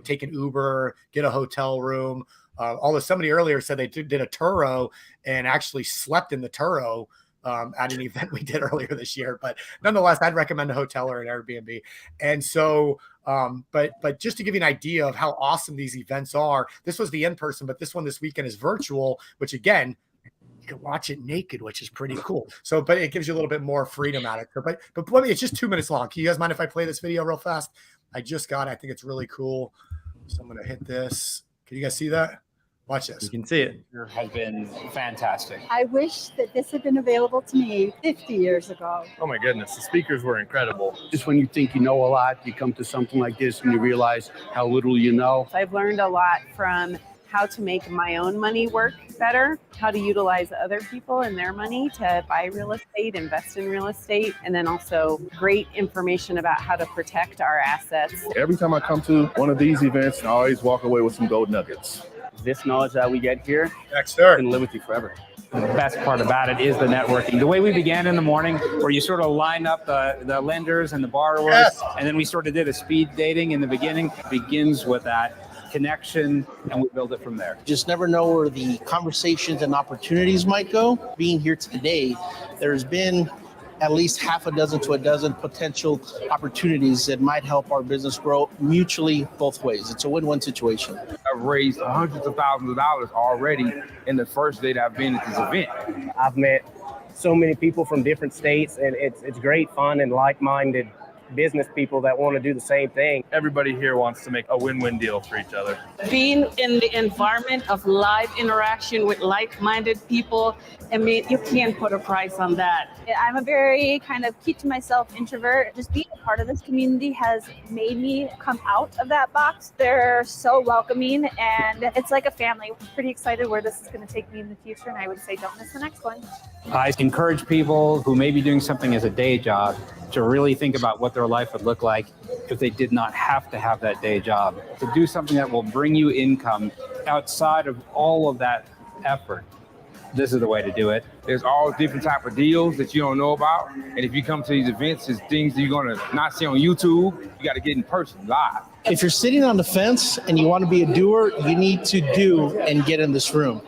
take an Uber, get a hotel room. Although somebody earlier said they did a Turo and actually slept in the Turo at an event we did earlier this year. But nonetheless, I'd recommend a hotel or an Airbnb. And so, but just to give you an idea of how awesome these events are, this was the in-person, but this one this weekend is virtual, which again, you can watch it naked, which is pretty cool. So, but it gives you a little bit more freedom out of it. But let me, it's just 2 minutes long. Can you guys mind if I play this video real fast? I just got it. I think it's really cool. So I'm going to hit this. Can you guys see that? Watch this. You can see it. Has been fantastic. I wish that this had been available to me 50 years ago. Oh my goodness, the speakers were incredible. Just when you think you know a lot, you come to something like this and you realize how little you know. I've learned a lot from how to make my own money work better, how to utilize other people and their money to buy real estate, invest in real estate, and then also great information about how to protect our assets. Every time I come to one of these events, I always walk away with some gold nuggets. This knowledge that we get here can live with you forever. The best part about it is the networking. The way we began in the morning, where you sort of line up the lenders and the borrowers, and then we sort of did a speed dating in the beginning, begins with that connection, and we build it from there. Just never know where the conversations and opportunities might go. Being here today, there's been at least half a dozen to a dozen potential opportunities that might help our business grow mutually both ways. It's a win-win situation. I've raised hundreds of thousands of dollars already in the first day that I've been at this event. I've met so many people from different states, and it's great fun and like-minded business people that want to do the same thing. Everybody here wants to make a win-win deal for each other. Being in the environment of live interaction with like-minded people, I mean, you can't put a price on that. I'm a very kind of keep to myself introvert. Just being a part of this community has made me come out of that box. They're so welcoming and it's like a family. I'm pretty excited where this is going to take me in the future, and I would say don't miss the next one. I encourage people who may be doing something as a day job to really think about what their life would look like if they did not have to have that day job, to do something that will bring you income outside of all of that effort. This is the way to do it. There's all different type of deals that you don't know about. And if you come to these events, it's things that you're going to not see on YouTube. You got to get in person, live. If you're sitting on the fence and you want to be a doer, you need to do and get in this room,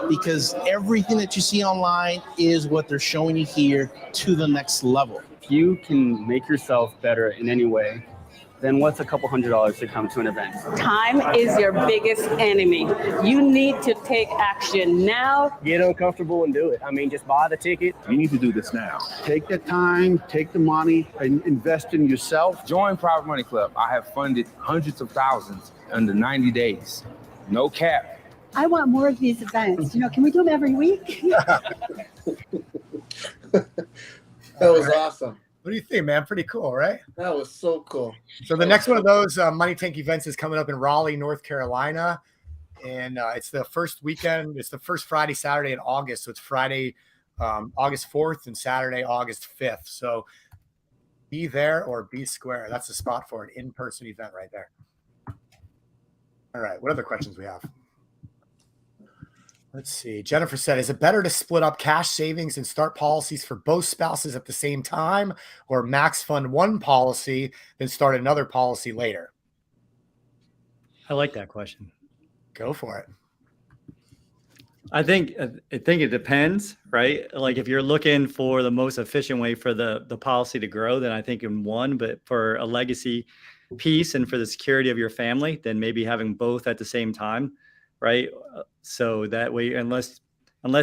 because everything that you see online is what they're showing you here to the next level. If you can make yourself better in any way, then what's a couple $100s to come to an event? Time is your biggest enemy. You need to take action now. Get uncomfortable and do it. I mean, just buy the ticket. You need to do this now. Take the time, take the money, and invest in yourself. Join Private Money Club. I have funded hundreds of thousands under 90 days. No cap. I want more of these events. Can we do them every week? That was awesome. What do you think, man? Pretty cool, right? That was so cool. So the next one of those Money Tank events is coming up in Raleigh, North Carolina. And it's the first weekend. It's the first Friday, Saturday in August. So it's Friday, August 4th and Saturday, August 5th. So be there or be square. That's the spot for an in-person event right there. All right. What other questions we have? Let's see. Jennifer said, is it better to split up cash savings and start policies for both spouses at the same time, or max fund one policy, then start another policy later? I like that question. Go for it. I think it depends, right? Like if you're looking for the most efficient way for the policy to grow, then I think in one, but for a legacy piece and for the security of your family, then maybe having both at the same time, right? So that way, unless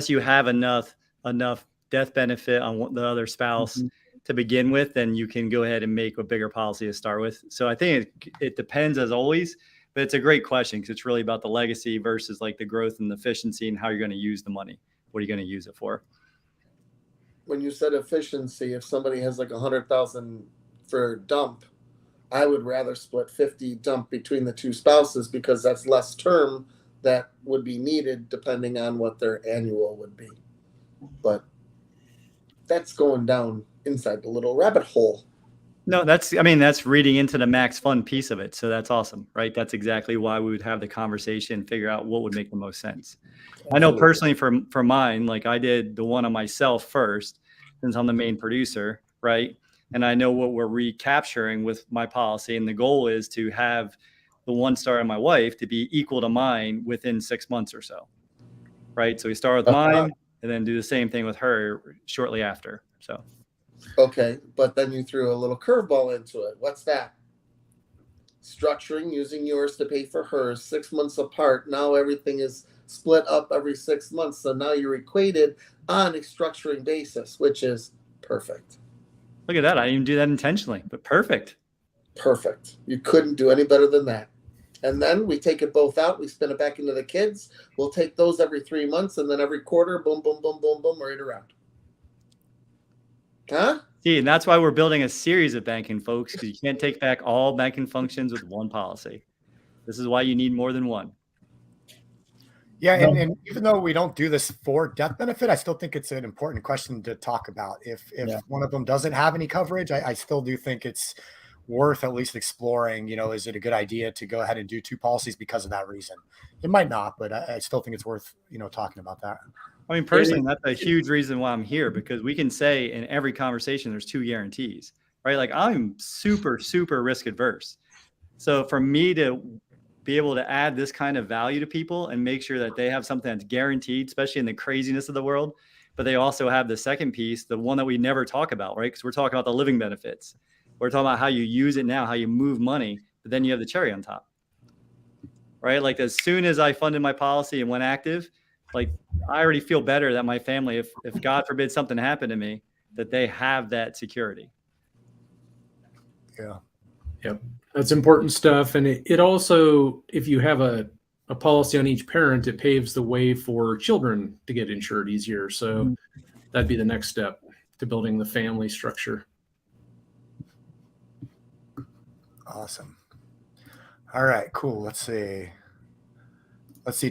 you have enough death benefit on the other spouse to begin with, then you can go ahead and make a bigger policy to start with. So I think it depends as always, but it's a great question because it's really about the legacy versus like the growth and the efficiency and how you're going to use the money. What are you going to use it for? When you said efficiency, if somebody has like 100,000 for dump, I would rather split 50 dump between the two spouses because that's less term that would be needed depending on what their annual would be. But that's going down inside the little rabbit hole. No, that's reading into the max fund piece of it. So that's awesome, right? That's exactly why we would have the conversation and figure out what would make the most sense. Absolutely. I know personally for mine, like I did the one on myself first, since I'm the main producer, right? And I know what we're recapturing with my policy. And the goal is to have the one star on my wife to be equal to mine within 6 months or so, right? So we start with mine and then do the same thing with her shortly after. So, okay, but then you threw a little curveball into it. What's that? Structuring, using yours to pay for hers 6 months apart. Now everything is split up every 6 months. So now you're equated on a structuring basis, which is perfect. Look at that. I didn't even do that intentionally, but perfect. Perfect. You couldn't do any better than that. And then we take it both out. We spin it back into the kids. We'll take those every 3 months, and then every quarter, boom, boom, boom, boom, boom, right around. Huh? See, and that's why we're building a series of banking, folks, because you can't take back all banking functions with one policy. This is why you need more than one. Yeah, and even though we don't do this for death benefit, I still think it's an important question to talk about. If one of them doesn't have any coverage, I still do think it's worth at least exploring. Is it a good idea to go ahead and do two policies because of that reason? It might not, but I still think it's worth talking about that. I mean, personally, that's a huge reason why I'm here, because we can say in every conversation there's two guarantees, right? Like, I'm super, super risk adverse. So for me to be able to add this kind of value to people and make sure that they have something that's guaranteed, especially in the craziness of the world, but they also have the second piece, the one that we never talk about, right? Because we're talking about the living benefits. We're talking about how you use it now, how you move money, but then you have the cherry on top, right? Like, as soon as I funded my policy and went active, like, I already feel better that my family, if God forbid something happened to me, that they have that security. Yeah. Yep. That's important stuff. And it also, if you have a policy on each parent, it paves the way for children to get insured easier. So that'd be the next step to building the family structure. Awesome. All right, cool. Let's see.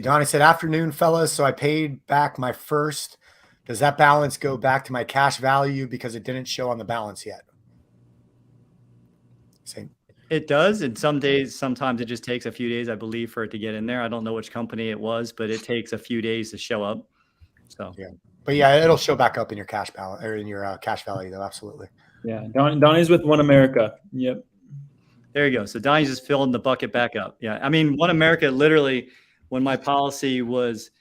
Donnie said, afternoon, fellas. So I paid back my first. Does that balance go back to my cash value because it didn't show on the balance yet? Same. It does. And sometimes it just takes a few days, I believe, for it to get in there. I don't know which company it was, but it takes a few days to show up. So yeah, but yeah, it'll show back up in your cash balance or in your cash value, though. Absolutely. Yeah, Donnie's with One America. Yep. There you go. So Donnie's just filling the bucket back up. Yeah, I mean, One America, literally, when my policy was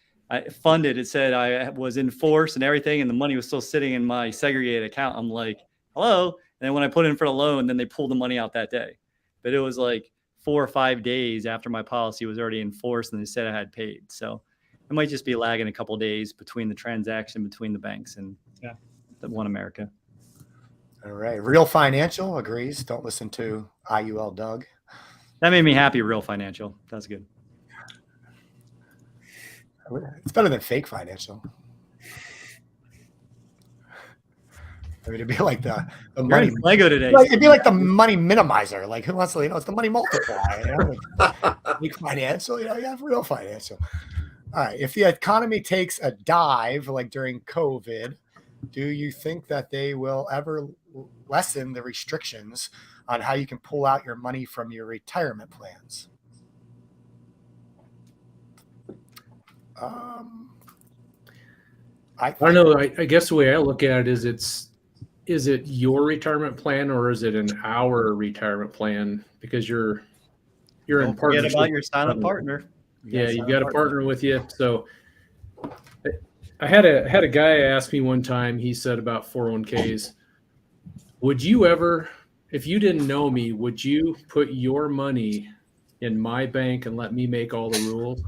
funded, it said I was in force and everything, and the money was still sitting in my segregated account. I'm like, hello. And then when I put in for the loan, then they pulled the money out that day. But it was like 4 or 5 days after my policy was already in force, and they said I had paid. So it might just be lagging a couple of days between the transaction between the banks and the One America. All right. Real Financial agrees. Don't listen to IUL Doug. That made me happy. Real Financial. That's good. It's better than Fake Financial. I mean, it'd be like the money Lego today. It'd be like the money minimizer. Like, who wants to? It's the money multiplier. Fake Financial. You have Real Financial. All right. If the economy takes a dive, like during COVID, do you think that they will ever lessen the restrictions on how you can pull out your money from your retirement plans? I don't know. I guess the way I look at it is it your retirement plan or is it an our retirement plan? Because you're in partnership. Forget about your silent partner. Yeah, you've got a partner with you. So I had a guy ask me one time, he said about 401ks, would you ever, if you didn't know me, would you put your money in my bank and let me make all the rules?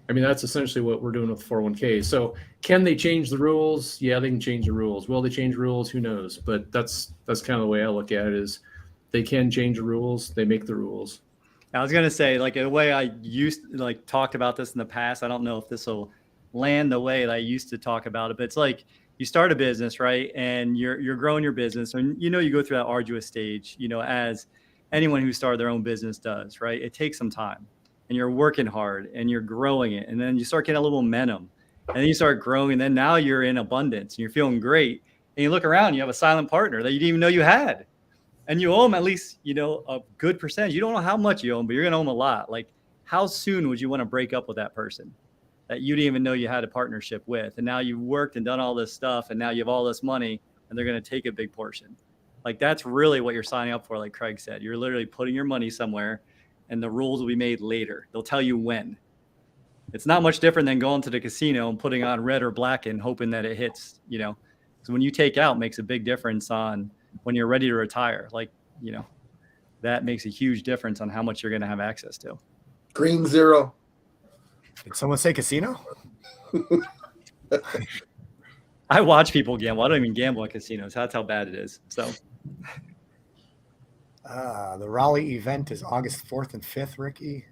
I mean, that's essentially what we're doing with 401ks. So can they change the rules? Yeah, they can change the rules. Will they change rules? Who knows? But that's kind of the way I look at it is they can change the rules. They make the rules. I was going to say, like, the way I talked about this in the past, I don't know if this will land the way that I used to talk about it, but it's like you start a business, right? And you're growing your business, and you go through that arduous stage, as anyone who started their own business does, right? It takes some time, and you're working hard and you're growing it. And then you start getting a little momentum, and then you start growing, and then now you're in abundance and you're feeling great. And you look around, you have a silent partner that you didn't even know you had. And you owe them at least, a good percentage. You don't know how much you owe them, but you're going to owe them a lot. Like, how soon would you want to break up with that person that you didn't even know you had a partnership with? And now you've worked and done all this stuff, and now you have all this money, and they're going to take a big portion. Like, that's really what you're signing up for, like Craig said. You're literally putting your money somewhere, and the rules will be made later. They'll tell you when. It's not much different than going to the casino and putting on red or black and hoping that it hits, So when you take out, makes a big difference on when you're ready to retire. Like, that makes a huge difference on how much you're going to have access to. Green zero. Did someone say casino? I watch people gamble. I don't even gamble at casinos. That's how bad it is. So the Raleigh event is August 4th and 5th, Ricky.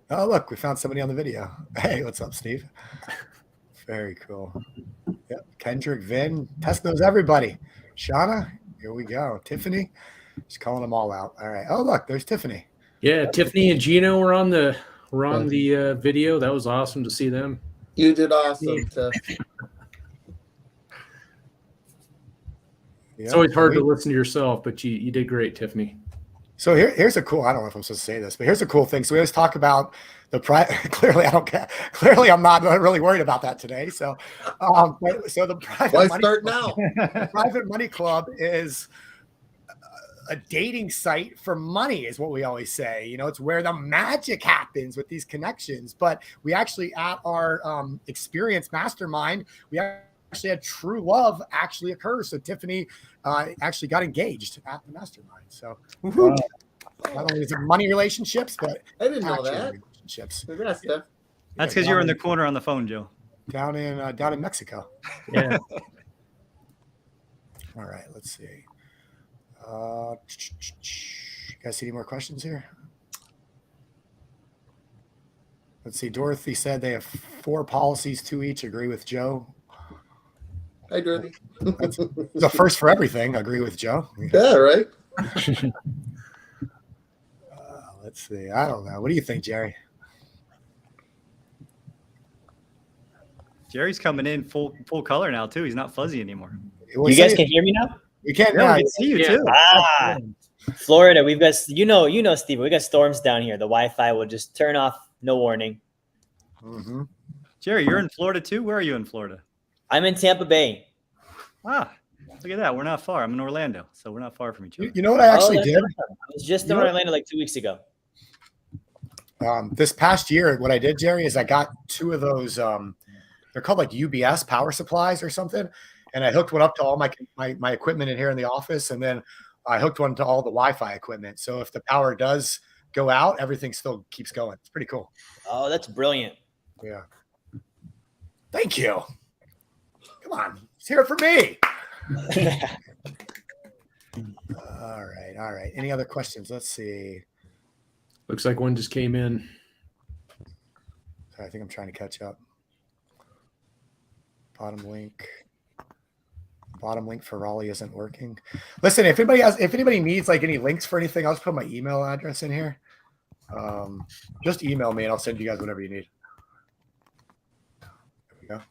Oh, look, we found somebody on the video. Hey, what's up, Steve? Very cool. Yep. Kendrick, Vin, Test knows everybody. Shauna, here we go. Tiffany, just calling them all out. All right. Oh, look, there's Tiffany. Yeah, Tiffany and Gino were on the video. That was awesome to see them. You did awesome, Tiff. It's always hard to listen to yourself, but you did great, Tiffany. So here's a cool, I don't know if I'm supposed to say this, but here's a cool thing. So we always talk about the clearly I'm not really worried about that today. So, so the private Why money start club, now? The Private Money Club is a dating site for money, is what we always say. You know, it's where the magic happens with these connections. But we actually, at our experience mastermind, we actually had true love actually occur. So Tiffany actually got engaged at the mastermind. So not only is it money relationships, but I didn't know that. Relationships. Congrats, Tiff. That's because you were in the corner on the phone, Joe. Down in Mexico. Yeah. All right, let's see. You guys see any more questions here? Let's see. Dorothy said they have 4 policies, 2 each. Agree with Joe. Hi, Dorothy. That's the first for everything. Agree with Joe. Yeah, right. Let's see. I don't know. What do you think, Jerry? Jerry's coming in full color now too. He's not fuzzy anymore. You guys can hear me now? We can. Yeah, we can see you too. Ah, Florida, we've got you know, Steve. We got storms down here. The Wi-Fi will just turn off, no warning. Mm-hmm. Jerry, you're in Florida too. Where are you in Florida? I'm in Tampa Bay. Ah, look at that. We're not far. I'm in Orlando, so we're not far from each other. You know what I actually did? Awesome. I was just in Orlando like 2 weeks ago. This past year, what I did, Jerry, is I got 2 of those. They're called like UBS power supplies or something, and I hooked one up to all my equipment in here in the office, and then I hooked one to all the Wi-Fi equipment. So if the power does go out, everything still keeps going. It's pretty cool. Oh, that's brilliant. Yeah. Thank you. Come on, let's hear it for me. All right. Any other questions? Let's see. Looks like one just came in. Sorry, I think I'm trying to catch up. Bottom link for Raleigh isn't working. Listen, if anybody needs like any links for anything, I'll just put my email address in here. Just email me and I'll send you guys whatever you need. There we go.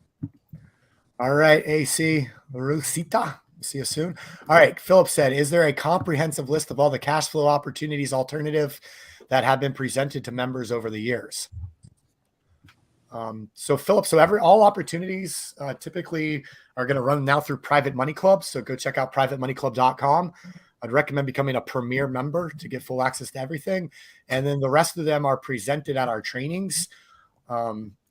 All right, AC Rusita. See you soon. All right, Philip said, is there a comprehensive list of all the cash flow opportunities alternative that have been presented to members over the years? So Philip, all opportunities typically are going to run now through Private Money Club. So go check out privatemoneyclub.com. I'd recommend becoming a premier member to get full access to everything. And then the rest of them are presented at our trainings,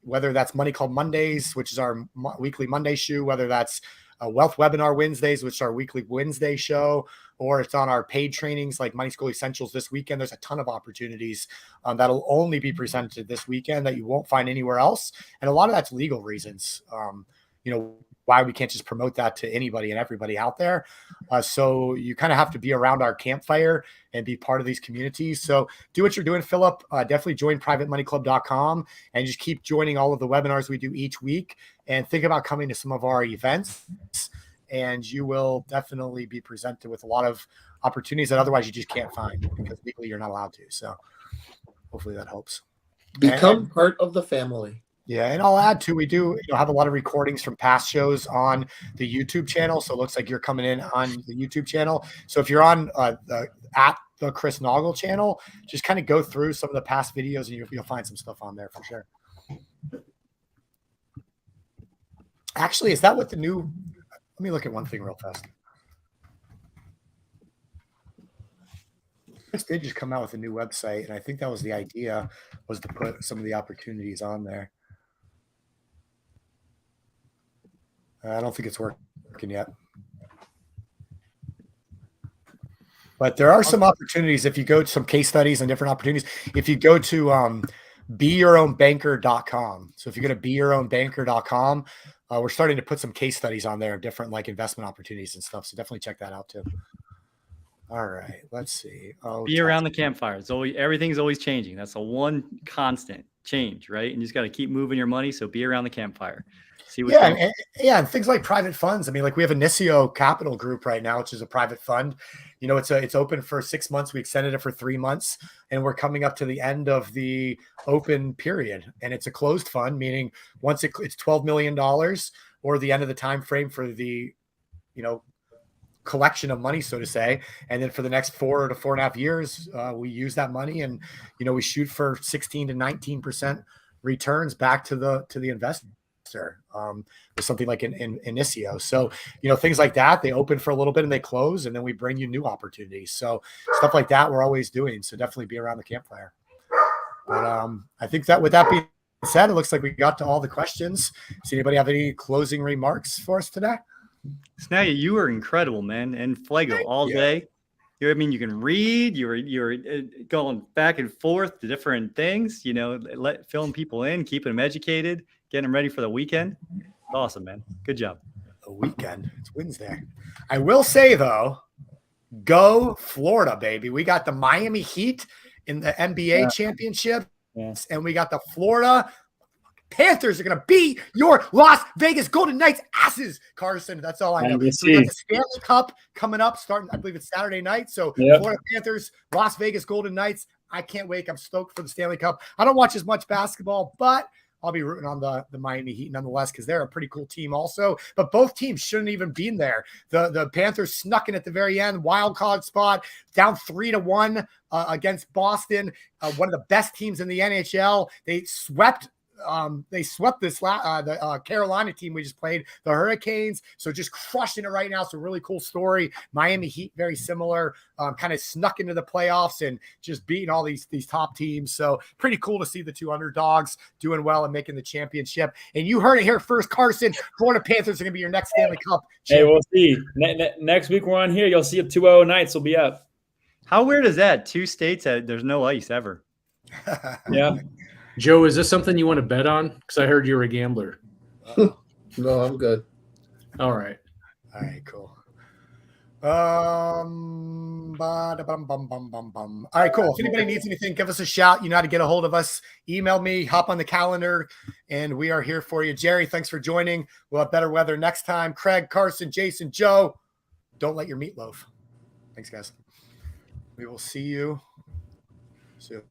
whether that's Money Club Mondays, which is our weekly Monday show, whether that's Wealth Webinar Wednesdays, which is our weekly Wednesday show, or it's on our paid trainings like Money School Essentials this weekend. There's a ton of opportunities that'll only be presented this weekend that you won't find anywhere else. And a lot of that's legal reasons, why we can't just promote that to anybody and everybody out there. So you kind of have to be around our campfire and be part of these communities. So do what you're doing, Philip. Definitely join privatemoneyclub.com and just keep joining all of the webinars we do each week, and think about coming to some of our events, and you will definitely be presented with a lot of opportunities that otherwise you just can't find because legally you're not allowed to. So hopefully that helps. Become part of the family. Yeah, and I'll add too, we do have a lot of recordings from past shows on the YouTube channel. So it looks like you're coming in on the YouTube channel. So if you're on at the Chris Naugle channel, just kind of go through some of the past videos and you'll find some stuff on there for sure. Actually, is that what the new? Let me look at one thing real fast. Chris did just come out with a new website, and I think that was the idea, was to put some of the opportunities on there. I don't think it's working yet. But there are some opportunities if you go to some case studies and different opportunities. If you go to beyourownbanker.com. So if you go to beyourownbanker.com, we're starting to put some case studies on there of different like investment opportunities and stuff. So definitely check that out too. All right, let's see. Be around the campfire. It's always, everything's always changing. That's the one constant. change, right? And you just got to keep moving your money. So be around the campfire. See what's Yeah, going on. and things like private funds. I mean, like we have Inicio Capital Group right now, which is a private fund. You know, it's open for 6 months. We extended it for 3 months, and we're coming up to the end of the open period. And it's a closed fund, meaning once it's $12 million or the end of the time frame for the, you know, collection of money, so to say. And then for the next 4 to 4.5 years, we use that money, and you know, we shoot for 16 to 19% returns back to the investor. With something like an Inicio. So, you know, things like that, they open for a little bit and they close, and then we bring you new opportunities. So stuff like that we're always doing. So definitely be around the campfire. But I think that with that being said, it looks like we got to all the questions. Does anybody have any closing remarks for us today? Snaggy, you were incredible, man. And Flego all day. I mean, you can read. You're going back and forth to different things. You know, filling people in, keeping them educated, getting them ready for the weekend. Awesome, man. Good job. The weekend. It's Wednesday. I will say though, go Florida, baby. We got the Miami Heat in the NBA championship, and we got the Florida Panthers are going to beat your Las Vegas Golden Knights asses, Carson. That's all I know. So we got the Stanley Cup coming up, starting, I believe it's Saturday night. So Florida Panthers, Las Vegas Golden Knights. I can't wait. I'm stoked for the Stanley Cup. I don't watch as much basketball, but I'll be rooting on the Miami Heat nonetheless, because they're a pretty cool team also. But both teams shouldn't even been there. The Panthers snuck in at the very end, wild card spot, down 3-1 against Boston, one of the best teams in the NHL. They swept this the Carolina team we just played, the Hurricanes. So just crushing it right now. So really cool story. Miami Heat, very similar, kind of snuck into the playoffs and just beating all these top teams. So pretty cool to see the two underdogs doing well and making the championship. And you heard it here first, Carson. Florida Panthers are going to be your next Stanley Cup champion. Hey, we'll see. Next week we're on here. You'll see a 2-0 Knights will be up. How weird is that? 2 states that there's no ice ever. Yeah. Joe, is this something you want to bet on? Because I heard you were a gambler. No, I'm good. All right, cool. All right, cool. If anybody needs anything, give us a shout. You know how to get a hold of us. Email me, hop on the calendar, and we are here for you. Jerry, thanks for joining. We'll have better weather next time. Craig, Carson, Jason, Joe, don't let your meatloaf. Thanks, guys. We will see you soon.